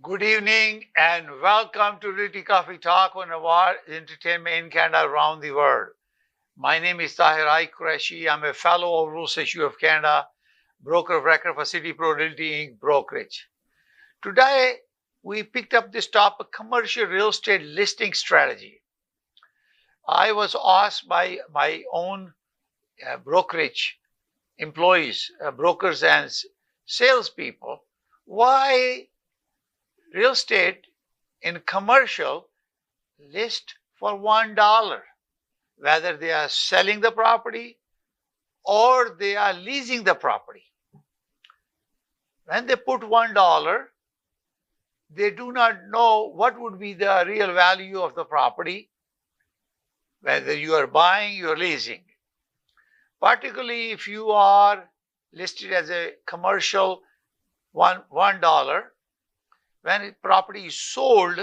Good evening and welcome to Realty Coffee Talk on award entertainment in Canada around the world. My name is Tahir I. Qureshi. I'm a fellow of Rules Issue of Canada, broker of record for City Pro Realty Inc. brokerage. Today, we picked up this topic, commercial real estate listing strategy. I was asked by my own brokerage employees, brokers and salespeople, why real estate in commercial list for $1, whether they are selling the property or they are leasing the property. When they put $1, they do not know what would be the real value of the property, whether you are buying or leasing. Particularly if you are listed as a commercial $1, when a property is sold,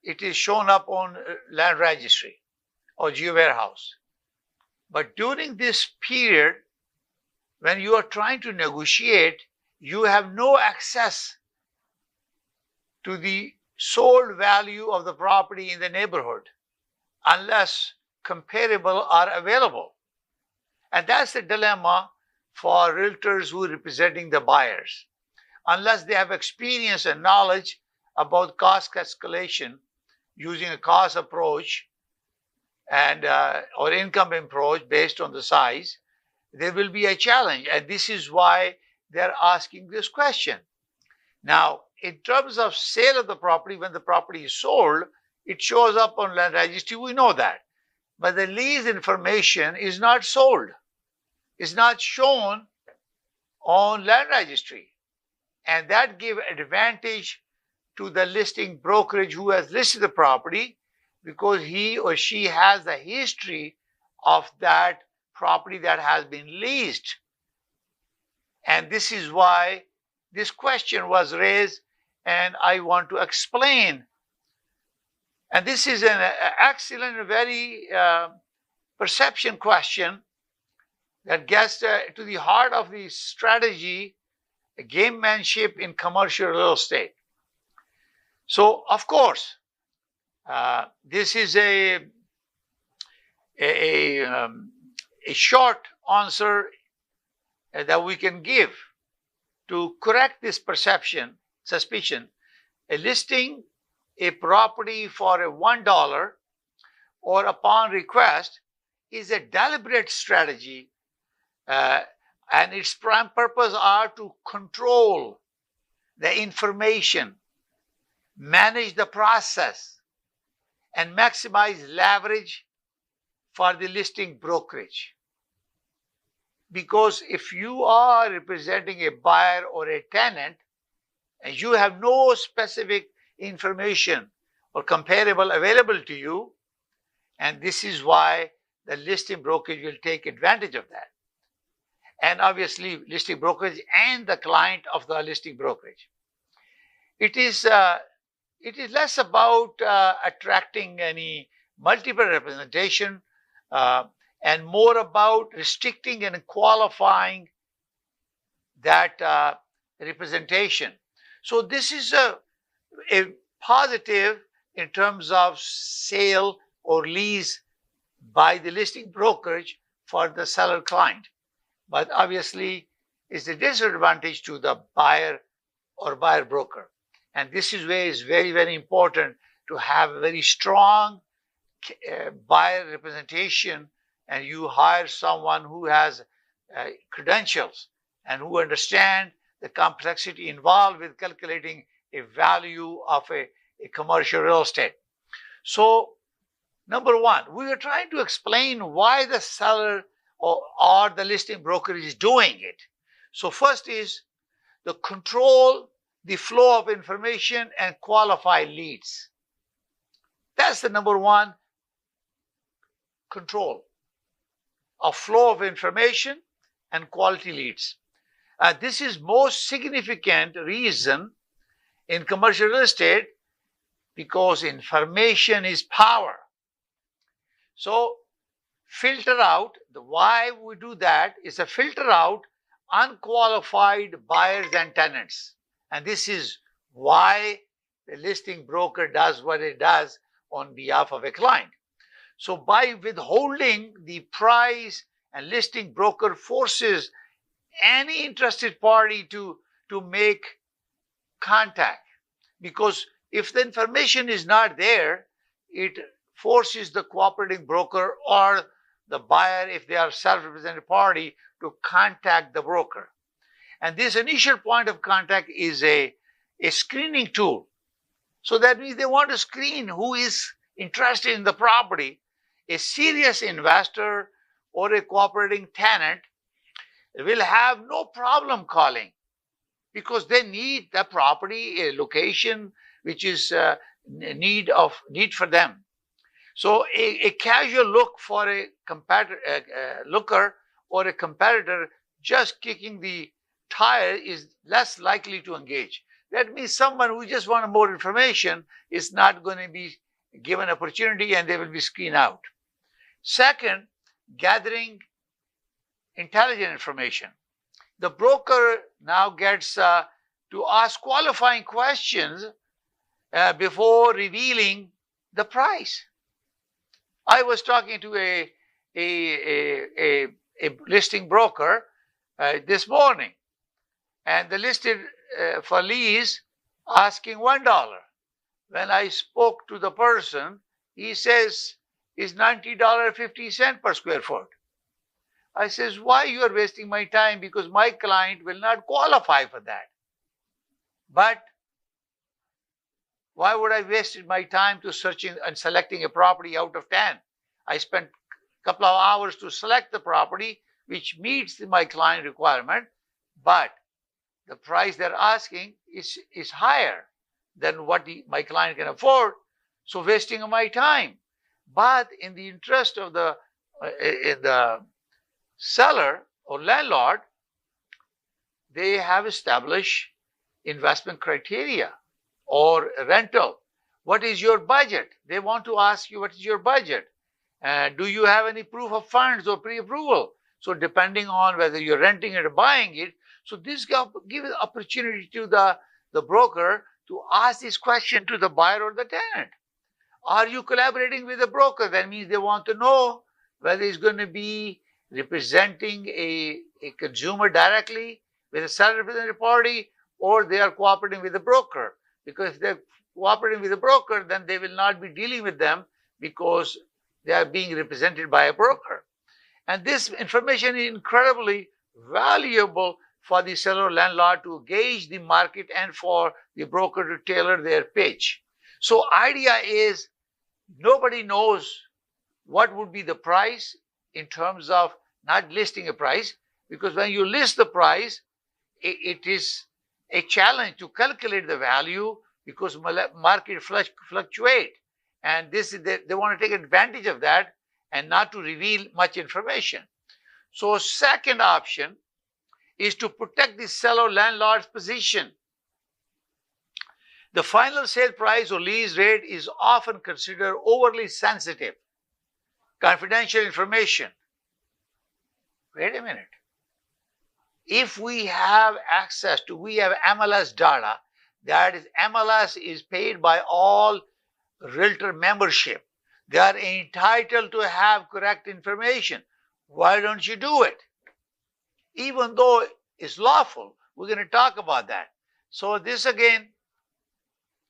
it is shown up on land registry or geo warehouse. But during this period, when you are trying to negotiate, you have no access to the sold value of the property in the neighborhood unless comparable are available. And that's the dilemma for realtors who are representing the buyers. Unless they have experience and knowledge about cost escalation using a cost approach and or income approach based on the size, there will be a challenge. And this is why they're asking this question. Now, in terms of sale of the property, when the property is sold, it shows up on land registry. We know that. But the lease information is not sold. It's not shown on land registry. And that gives advantage to the listing brokerage who has listed the property because he or she has the history of that property that has been leased. And this is why this question was raised, and I want to explain. And this is an excellent, very perception question that gets to the heart of the strategy, gamemanship in commercial real estate. So, of course, this is a short answer that we can give to correct this suspicion. A listing a property for a $1 or upon request is a deliberate strategy, and its prime purpose are to control the information, manage the process, and maximize leverage for the listing brokerage. Because if you are representing a buyer or a tenant and you have no specific information or comparable available to you, and this is why the listing brokerage will take advantage of that. And obviously, listing brokerage and the client of the listing brokerage. It is less about attracting any multiple representation and more about restricting and qualifying that representation. So this is a positive in terms of sale or lease by the listing brokerage for the seller client. But obviously, it's a disadvantage to the buyer or buyer broker. And this is where it's very, very important to have a very strong buyer representation, and you hire someone who has credentials and who understand the complexity involved with calculating a value of a commercial real estate. So, number one, we are trying to explain why the seller or the listing broker is doing it. So first is the control the flow of information and qualify leads. That's the number one, control of flow of information and quality leads. This is most significant reason in commercial real estate because information is power. So filter out, why we do that is to filter out unqualified buyers and tenants. And this is why the listing broker does what it does on behalf of a client. So by withholding the price, and listing broker forces any interested party to make contact, because if the information is not there, it forces the cooperating broker or the buyer, if they are self-represented party, to contact the broker. And this initial point of contact is a screening tool. So that means they want to screen who is interested in the property. A serious investor or a cooperating tenant will have no problem calling, because they need the property, a location which is need for them. So a casual look for a competitor, looker or a competitor just kicking the tire is less likely to engage. That means someone who just wants more information is not going to be given opportunity, and they will be screened out. Second, gathering intelligent information. The broker now gets to ask qualifying questions before revealing the price. I was talking to a listing broker this morning, and the listed for lease asking $1. When I spoke to the person, he says it's $90.50 per square foot. I says, why you are wasting my time? Because my client will not qualify for that. But why would I waste my time to searching and selecting a property out of 10? I spent a couple of hours to select the property which meets my client requirement, but the price they're asking is higher than what my client can afford, so wasting of my time. But in the interest of the seller or landlord, they have established investment criteria or rental. What is your budget? They want to ask you, what is your budget? Do you have any proof of funds or pre-approval? So depending on whether you're renting it or buying it, so this gives opportunity to the broker to ask this question to the buyer or the tenant. Are you collaborating with the broker? That means they want to know whether he's going to be representing a consumer directly with a seller representative party, or they are cooperating with the broker. Because if they're cooperating with the broker, then they will not be dealing with them because they are being represented by a broker. And this information is incredibly valuable for the seller landlord to gauge the market and for the broker to tailor their pitch. So idea is, nobody knows what would be the price in terms of not listing a price, because when you list the price, it is a challenge to calculate the value, because market fluctuate, and they want to take advantage of that and not to reveal much information. So second option is to protect the seller landlord's position. The final sale price or lease rate is often considered overly sensitive, confidential information. Wait a minute. If we have access to, we have MLS data, that is, MLS is paid by all realtor membership. They are entitled to have correct information. Why don't you do it? Even though it's lawful, we're going to talk about that. So this again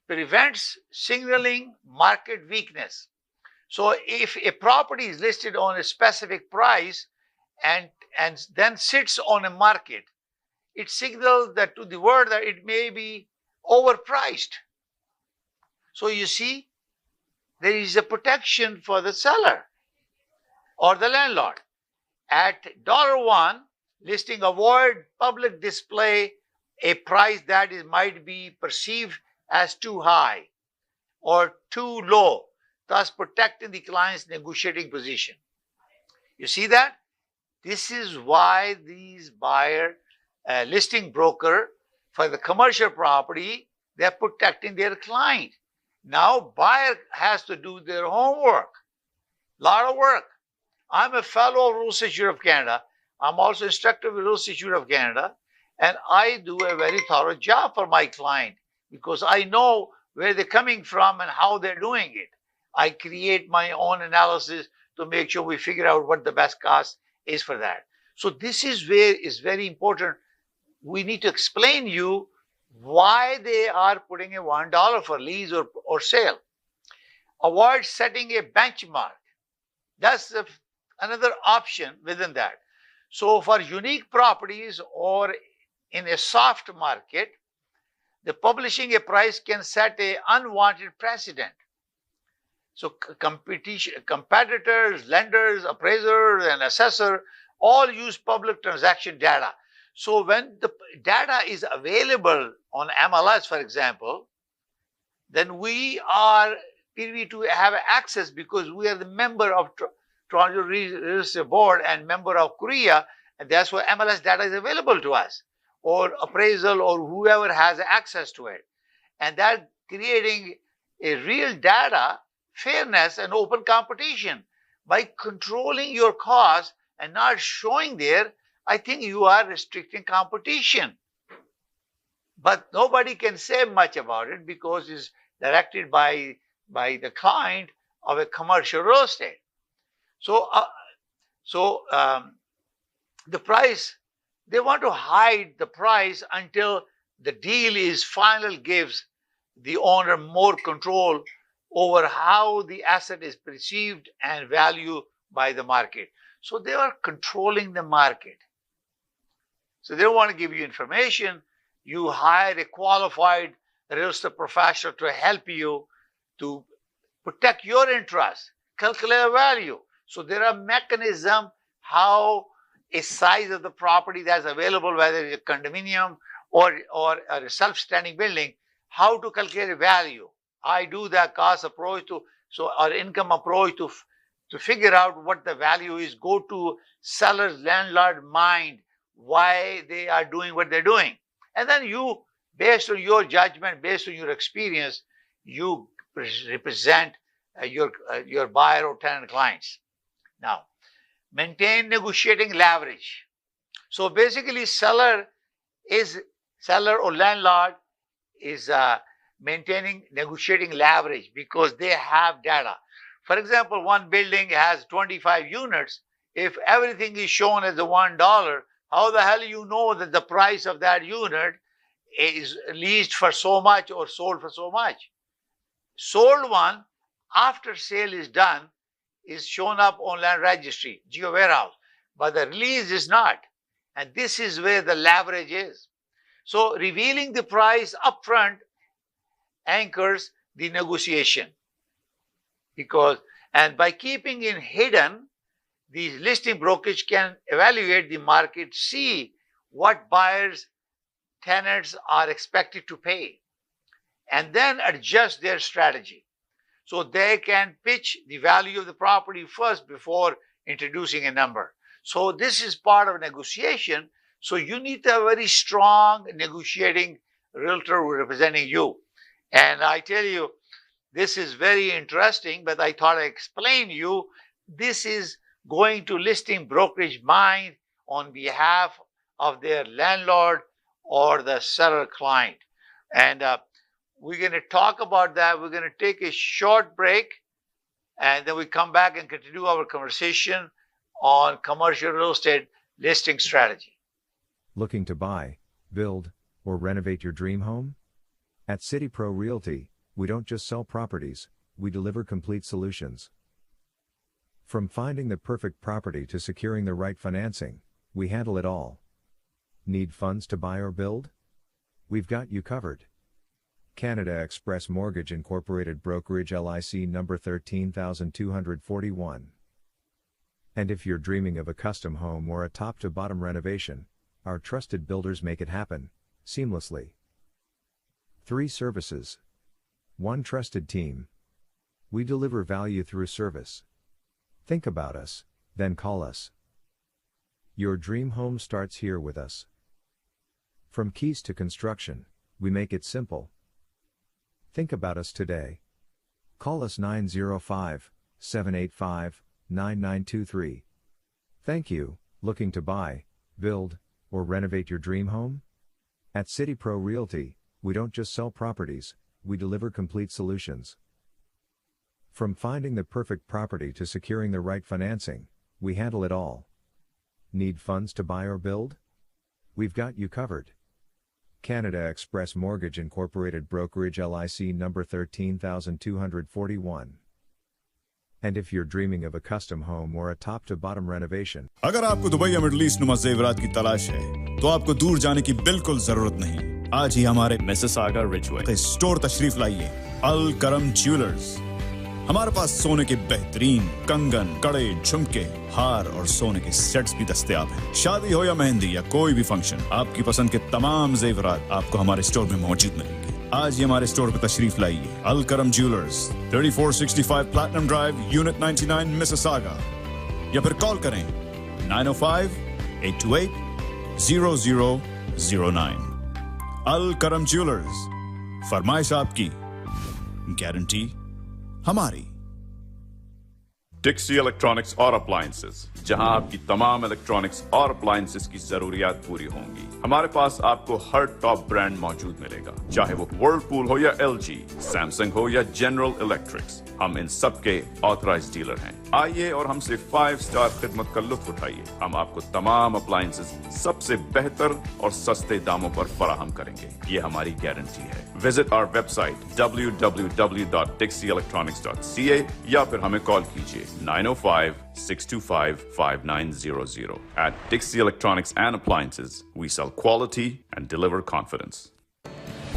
prevents signaling market weakness. So if a property is listed on a specific price and then sits on a market, it signals that to the world that it may be overpriced. So you see, there is a protection for the seller or the landlord. At $1, listing avoid public display a price that might be perceived as too high or too low, thus protecting the client's negotiating position. You see that? This is why these buyer listing broker for the commercial property, they're protecting their client. Now buyer has to do their homework, lot of work. I'm a fellow of Real Estate Institute of Canada. I'm also instructor with Real Estate Institute of Canada, and I do a very thorough job for my client because I know where they're coming from and how they're doing it. I create my own analysis to make sure we figure out what the best cost is for that. So this is where it's very important. We need to explain you why they are putting a $1 for lease or sale. Avoid setting a benchmark. That's another option within that. So for unique properties or in a soft market, the publishing a price can set an unwanted precedent. So competitors, lenders, appraisers, and assessor all use public transaction data. So when the data is available on MLS, for example, then we are privy to have access because we are the member of Toronto Real Estate Board and member of Korea, and that's why MLS data is available to us, or appraisal, or whoever has access to it. And that creating a real data, fairness, and open competition. By controlling your costs and not showing there, I think you are restricting competition. But nobody can say much about it because it's directed by the client of a commercial real estate. So, the price, they want to hide the price until the deal is final, gives the owner more control over how the asset is perceived and valued by the market. So they are controlling the market. So they don't want to give you information. You hire a qualified real estate professional to help you to protect your interest, calculate a value. So there are mechanisms how a size of the property that's available, whether it's a condominium or a self-standing building, how to calculate a value. I do that cost approach or income approach to figure out what the value is, go to seller's landlord mind, why they are doing what they're doing. And then you, based on your judgment, based on your experience, you represent your buyer or tenant clients. Now, maintain negotiating leverage. So basically, seller or landlord is maintaining negotiating leverage because they have data. For example, one building has 25 units. If everything is shown as the $1, how the hell you know that the price of that unit is leased for so much or sold for so much? Sold one, after sale is done, is shown up on land registry, geo warehouse, but the release is not. And this is where the leverage is. So revealing the price upfront anchors the negotiation. And by keeping it hidden, the listing brokerage can evaluate the market, see what buyers, tenants are expected to pay, and then adjust their strategy. So they can pitch the value of the property first before introducing a number. So this is part of negotiation. So you need to have a very strong negotiating realtor representing you. And I tell you, this is very interesting, but I thought I'd explain you. This is going to listing brokerage mind on behalf of their landlord or the seller client. And we're going to talk about that. We're going to take a short break, and then we come back and continue our conversation on commercial real estate listing strategy. Looking to buy, build, or renovate your dream home? At City Pro Realty, we don't just sell properties, we deliver complete solutions. From finding the perfect property to securing the right financing, we handle it all. Need funds to buy or build? We've got you covered. Canada Express Mortgage Incorporated Brokerage LIC number 13241. And if you're dreaming of a custom home or a top-to-bottom renovation, our trusted builders make it happen, seamlessly. 3 services. 1 trusted team. We deliver value through service. Think about us, then call us. Your dream home starts here with us. From keys to construction, we make it simple. Think about us today. Call us 905-785-9923. Thank you. Looking to buy, build, or renovate your dream home? At City Pro Realty, We don't just sell properties, we deliver complete solutions. From finding the perfect property to securing the right financing, we handle it all. Need funds to buy or build? We've got you covered. Canada Express Mortgage Incorporated Brokerage LIC number 13241. And if you're dreaming of a custom home or a top-to-bottom renovation, अगर आपको Dubai या middle east नुमा ज़ेवरात की तलाश है, तो आपको दूर जाने की बिल्कुल जरूरत नहीं। आज ही हमारे मिसिसागा रिजवे स्टोर तशरीफ लाइए। अल करम ज्वेलर्स। हमारे पास सोने के बेहतरीन कंगन, कड़े, झुमके, हार और सोने के सेट्स भी दस्तयाब हैं। शादी हो या मेहंदी या कोई भी फंक्शन, आपकी पसंद के तमाम ज़ेवरात आपको हमारे स्टोर में मौजूद मिलेंगे। आज ही हमारे स्टोर पर तशरीफ लाइए। अल करम jewellers, 3465 platinum drive, unit 99, Mississauga, या फिर कॉल करें 905-828-0009। अल करम ज्वेलर्स, फरमाइश आपकी, गारंटी हमारी। डिक्सी इलेक्ट्रॉनिक्स और अप्लायंसेस, जहां आपकी तमाम इलेक्ट्रॉनिक्स और अप्लायंसेस की जरूरियात पूरी होंगी। हमारे पास आपको हर टॉप ब्रांड मौजूद मिलेगा, चाहे वो वर्लपूल हो या एलजी, सैमसंग हो या जनरल इलेक्ट्रिक्स। हम इन सब के ऑथराइज्ड डीलर हैं। आइए और हमसे 5 स्टार खिदमत का लुत्फ उठाइए। हम आपको तमाम अप्लायंसेस सबसे बेहतर और सस्ते दामों पर फराहम करेंगे, ये हमारी गारंटी है। विजिट आवर वेबसाइट www.dixieelectronics.ca या फिर हमें कॉल कीजिए 905-625-5900. At Dixie Electronics and Appliances, we sell quality and deliver confidence.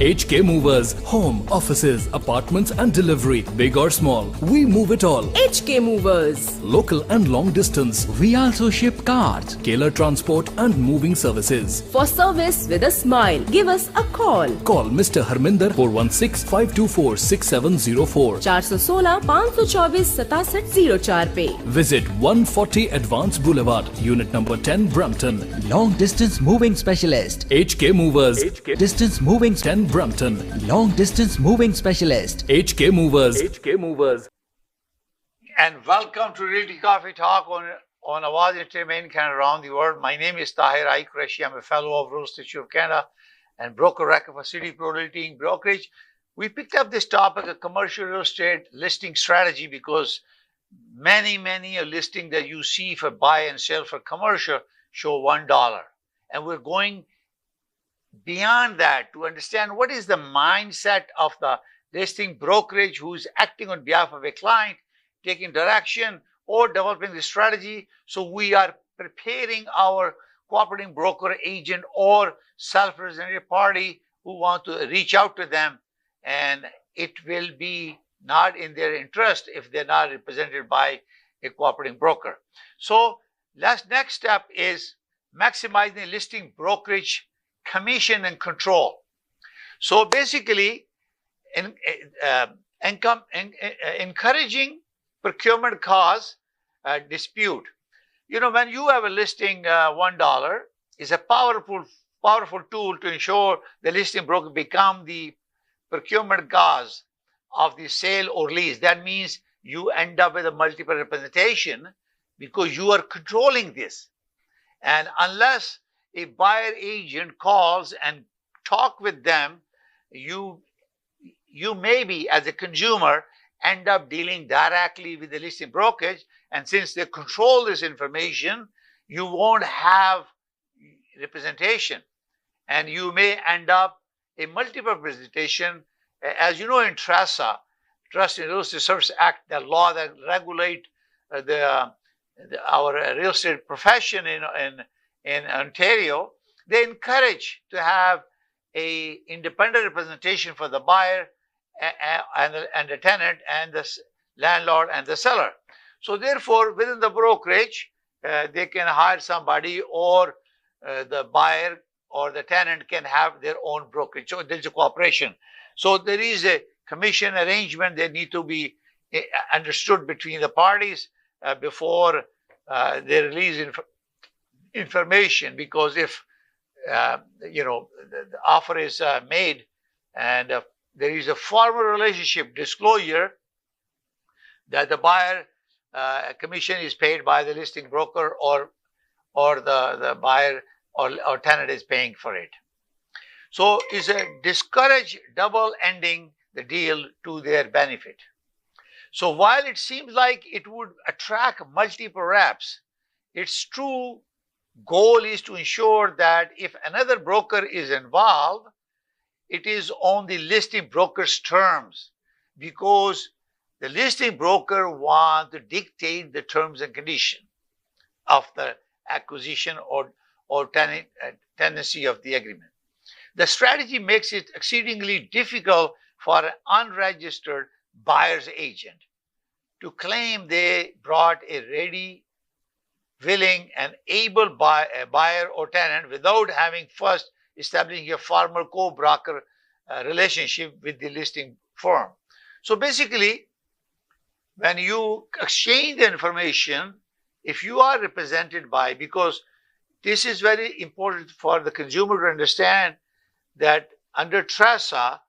HK Movers, home, offices, apartments and delivery, big or small, we move it all. HK Movers. Local and long distance, We also ship cars. Tailor transport and moving services. For service with a smile, give us a call. Call Mr. Harminder 416-524-6704. 416-524-6704 पे. Visit 140 Advance Boulevard, Unit number 10, Brampton. Long distance moving specialist. HK Movers. Distance moving 10 Brampton. long distance moving specialist. HK Movers. HK Movers. And welcome to Realty Coffee Talk on Awaz Entertainment Canada around the world. My name is Tahir I. Qureshi. I'm a fellow of Real Estate of Canada and broker record for City Pro Realty Inc. Brokerage. We picked up this topic of commercial real estate listing strategy because many a listing that you see for buy and sell for commercial show $1. And we're going beyond that to understand what is the mindset of the listing brokerage who's acting on behalf of a client, taking direction or developing the strategy. So we are preparing our cooperating broker agent or self-representative party who want to reach out to them, and it will be not in their interest if they're not represented by a cooperating broker. So next step is maximizing listing brokerage commission and control. So basically, encouraging procurement cause dispute. You know, when you have a listing, $1 is a powerful tool to ensure the listing broker become the procurement cause of the sale or lease. That means you end up with a multiple representation because you are controlling this. And unless a buyer agent calls and talk with them, you maybe as a consumer end up dealing directly with the listing brokerage, and since they control this information, you won't have representation, and you may end up a multiple representation. As you know, in TRESA, Trust in Real Estate Service Act, the law that regulate our real estate profession in Ontario, they encourage to have a independent representation for the buyer and the tenant and the landlord and the seller. So therefore, within the brokerage, they can hire somebody, or the buyer or the tenant can have their own brokerage. So there's a cooperation. So there is a commission arrangement that need to be understood between the parties before they release information, because if the offer is made and there is a formal relationship disclosure that the buyer commission is paid by the listing broker, or the buyer or tenant is paying for it. So it's a discourage double ending the deal to their benefit. So while it seems like it would attract multiple reps, its true goal is to ensure that if another broker is involved, it is on the listing broker's terms, because the listing broker wants to dictate the terms and conditions of the acquisition or tenancy of the agreement. The strategy makes it exceedingly difficult for an unregistered buyer's agent to claim they brought a ready, willing, and able buyer or tenant without having first establishing a formal co-broker relationship with the listing firm. So basically, when you exchange the information, if you are represented by, because this is very important for the consumer to understand that under TRESA,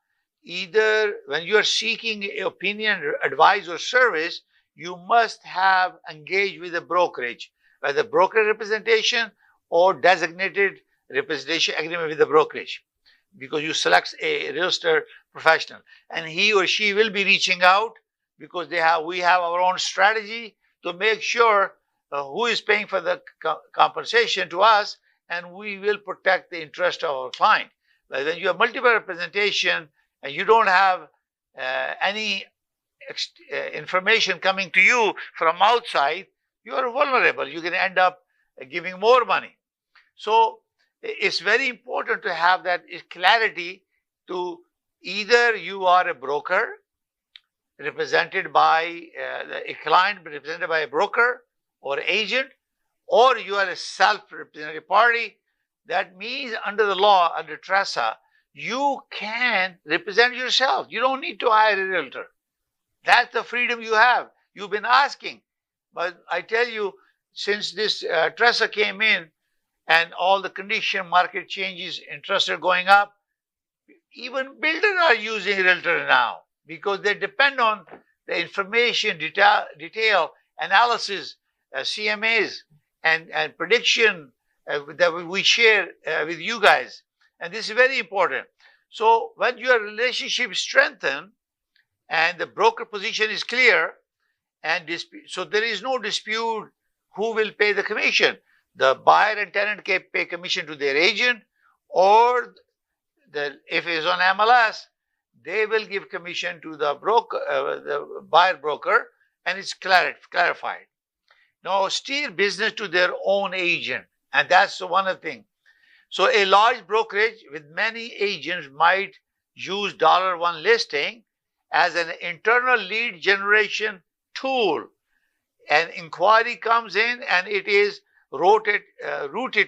either when you are seeking opinion, advice, or service, you must have engaged with a brokerage, whether broker representation or designated representation agreement with the brokerage, because you select a real estate professional, and he or she will be reaching out because we have our own strategy to make sure who is paying for the compensation to us, and we will protect the interest of our client. But when you have multiple representation and you don't have any information coming to you from outside, you are vulnerable. You can end up giving more money. So it's very important to have that clarity to either you are a broker represented by a client represented by a broker or agent, or you are a self-represented party. That means under the law, under TRESA, you can represent yourself. You don't need to hire a realtor. That's the freedom you have. You've been asking. But I tell you, since this TRESA came in and all the condition, market changes, interest are going up, even builders are using realtor now because they depend on the information, detail analysis, CMAs, and prediction that we share with you guys. And this is very important. So when your relationship strengthens and the broker position is clear, and so there is no dispute who will pay the commission. The buyer and tenant can pay commission to their agent, or if it's on MLS, they will give commission to the broker, the buyer broker, and it's clarified. Now steer business to their own agent, and that's one of the things. So a large brokerage with many agents might use $1 listing as an internal lead generation tool. An inquiry comes in and it is routed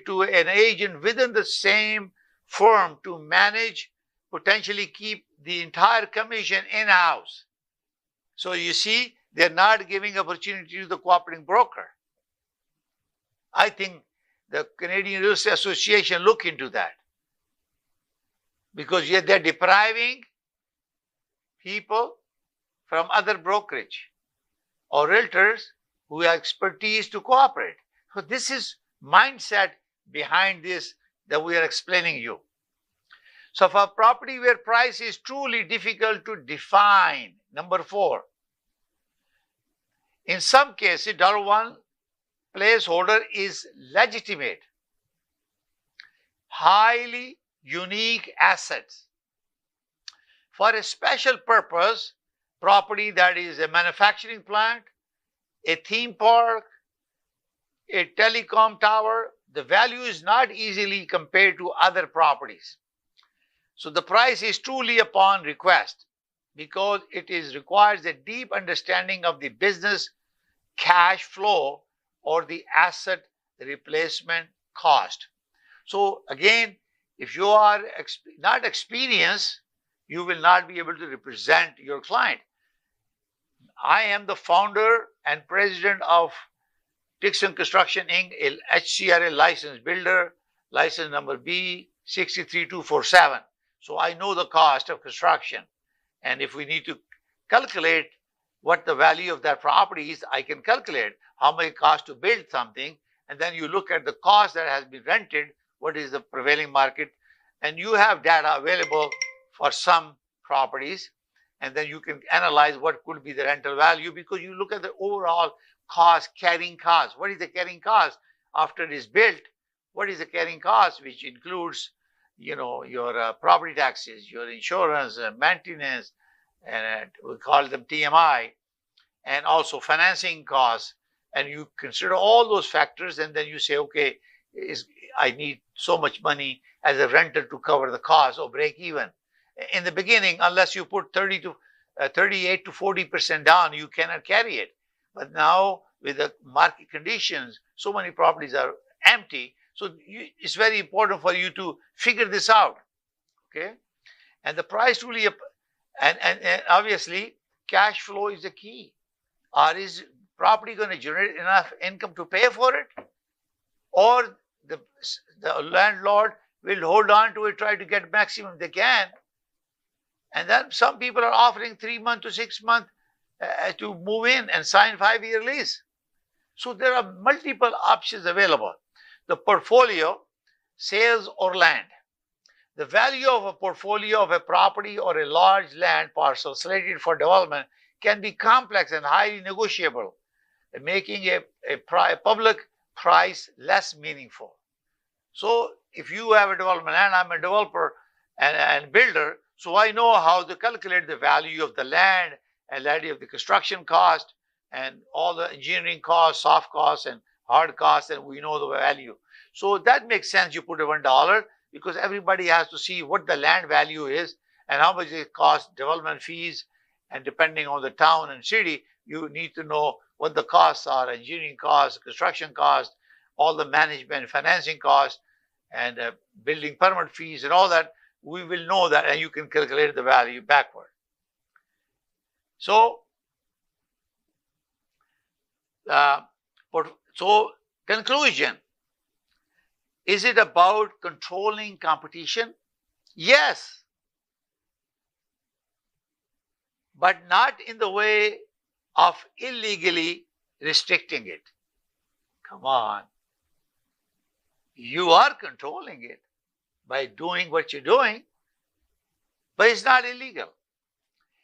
to an agent within the same firm to manage, potentially keep the entire commission in-house. So you see, they're not giving opportunity to the cooperating broker. I think the Canadian Real Estate Association look into that, because yet they're depriving people from other brokerage or realtors who have expertise to cooperate. So this is mindset behind this that we are explaining you. So for property where price is truly difficult to define, number 4, in some cases, $1 placeholder is legitimate, highly unique assets for a special purpose, property that is a manufacturing plant, a theme park, a telecom tower. The value is not easily compared to other properties. So the price is truly upon request, because it requires a deep understanding of the business cash flow or the asset replacement cost. So again, if you are not experienced, you will not be able to represent your client. I am the founder and president of Dixon Construction Inc., a HCRA licensed builder, license number B63247. So I know the cost of construction. And if we need to calculate what the value of that property is, I can calculate how much it costs to build something. And then you look at the cost that has been rented, what is the prevailing market and you have data available for some properties, and then you can analyze what could be the rental value, because you look at the overall cost, carrying cost. What is the carrying cost after it is built? What is the carrying cost, which includes, your property taxes, your insurance, maintenance, and we call them TMI, and also financing costs. And you consider all those factors, and then you say, okay, I need so much money as a renter to cover the cost or break even. In the beginning, unless you put 38 to 40% down, you cannot carry it. But now with the market conditions, so many properties are empty. So it's very important for you to figure this out. Okay. And the price really, and obviously cash flow is the key. Or is property going to generate enough income to pay for it? Or the landlord will hold on to it, try to get maximum they can. And then some people are offering 3 months to 6 months to move in and sign 5-year lease. So there are multiple options available. The portfolio, sales or land. The value of a portfolio of a property or a large land parcel slated for development can be complex and highly negotiable, making a public price less meaningful. So if you have a development, and I'm a developer and builder, so I know how to calculate the value of the land and value of the construction cost and all the engineering costs, soft costs and hard costs, and we know the value. So that makes sense. You put a $1 because everybody has to see what the land value is and how much it costs, development fees, and depending on the town and city, you need to know what the costs are, engineering costs, construction costs, all the management, financing costs, and building permit fees and all that. We will know that, and you can calculate the value backward. So, conclusion. Is it about controlling competition? Yes. But not in the way of illegally restricting it. Come on. You are controlling it by doing what you're doing, but it's not illegal.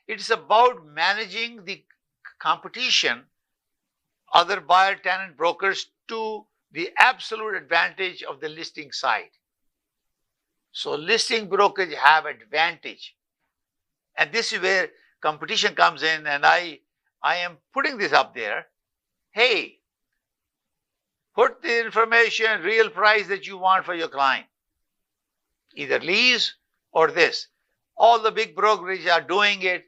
It's about managing the competition, other buyer, tenant, brokers, to the absolute advantage of the listing side. So listing brokers have advantage. And this is where competition comes in, and I am putting this up there. Hey, put the information, real price that you want for your client. Either lease or this. All the big brokerages are doing it.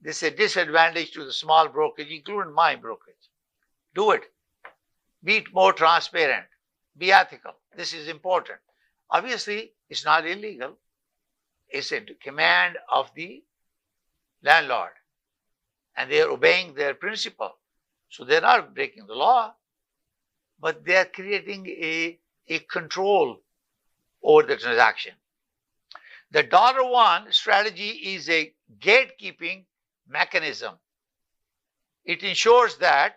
This is a disadvantage to the small brokerage, including my brokerage. Do it. Be more transparent. Be ethical. This is important. Obviously, it's not illegal. It's a command of the landlord. And they are obeying their principle. So they're not breaking the law, but they are creating a control over the transaction. The $1 strategy is a gatekeeping mechanism. It ensures that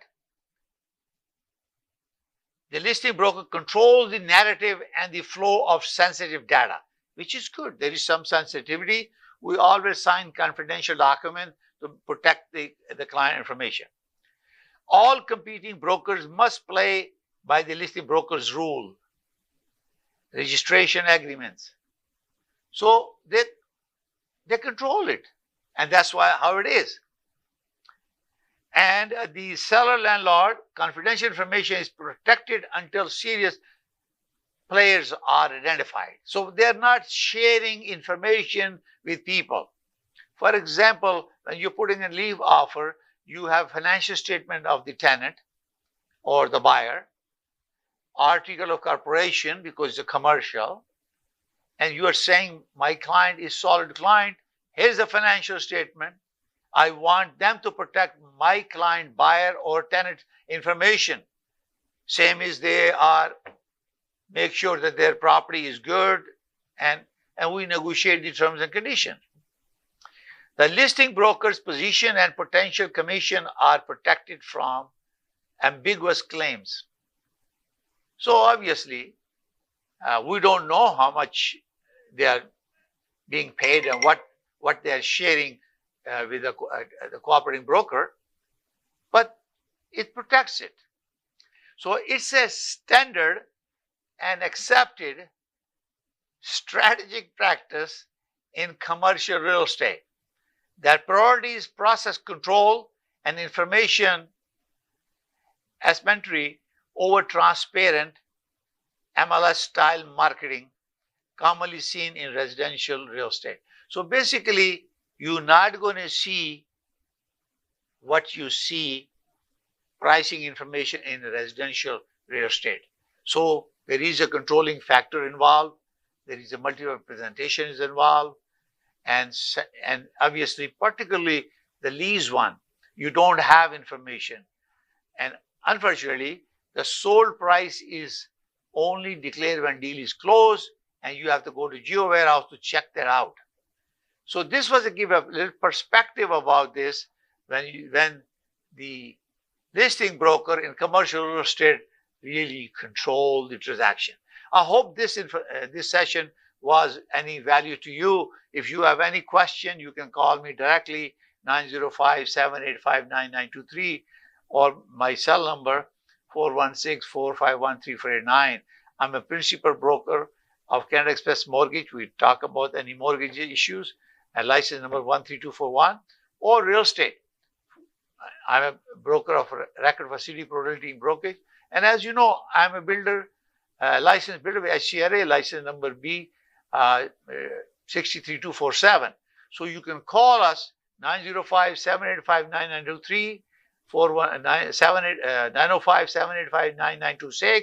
the listing broker controls the narrative and the flow of sensitive data, which is good. There is some sensitivity. We always sign confidential documents to protect the client information. All competing brokers must play by the listing broker's rule, registration agreements. So they control it, and that's how it is. And the seller landlord confidential information is protected until serious players are identified. So they're not sharing information with people. For example, when you're putting a leave offer, you have financial statement of the tenant or the buyer, article of corporation because it's a commercial, and you are saying my client is solid client, here's the financial statement. I want them to protect my client, buyer or tenant information. Same as they are, make sure that their property is good, and we negotiate the terms and conditions. The listing broker's position and potential commission are protected from ambiguous claims. So obviously, we don't know how much they are being paid and what they are sharing with the cooperating broker, but it protects it. So it's a standard and accepted strategic practice in commercial real estate that priorities process control and information asymmetry over transparent MLS style marketing commonly seen in residential real estate. So basically, you're not going to see what you see pricing information in residential real estate. So there is a controlling factor involved. There is a multi-representation is involved. And obviously, particularly the lease one, you don't have information. And unfortunately, the sold price is only declared when deal is closed, and you have to go to Geo Warehouse to check that out. So this was to give a little perspective about this when the listing broker in commercial real estate really control the transaction. I hope this session was any value to you. If you have any question, you can call me directly, 905-785-9923, or my cell number, 416-451-3489. I'm a principal broker of Canada Express Mortgage. We talk about any mortgage issues, and license number 13241, or real estate. I'm a broker of record for City Pro Realty Brokerage. And as you know, I'm a builder, licensed builder with HCRA, license number B 63247. So you can call us 905-785-9923, 905-785-9926,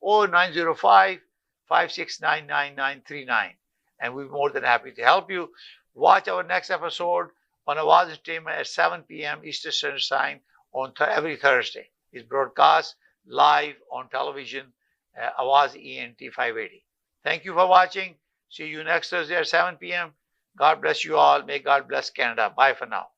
or 905-569-9939. And we're more than happy to help you. Watch our next episode on Awaz Entertainment at 7 p.m. Eastern Standard Time on every Thursday. It's broadcast live on television, Awaz ENT 580. Thank you for watching. See you next Thursday at 7 p.m. God bless you all. May God bless Canada. Bye for now.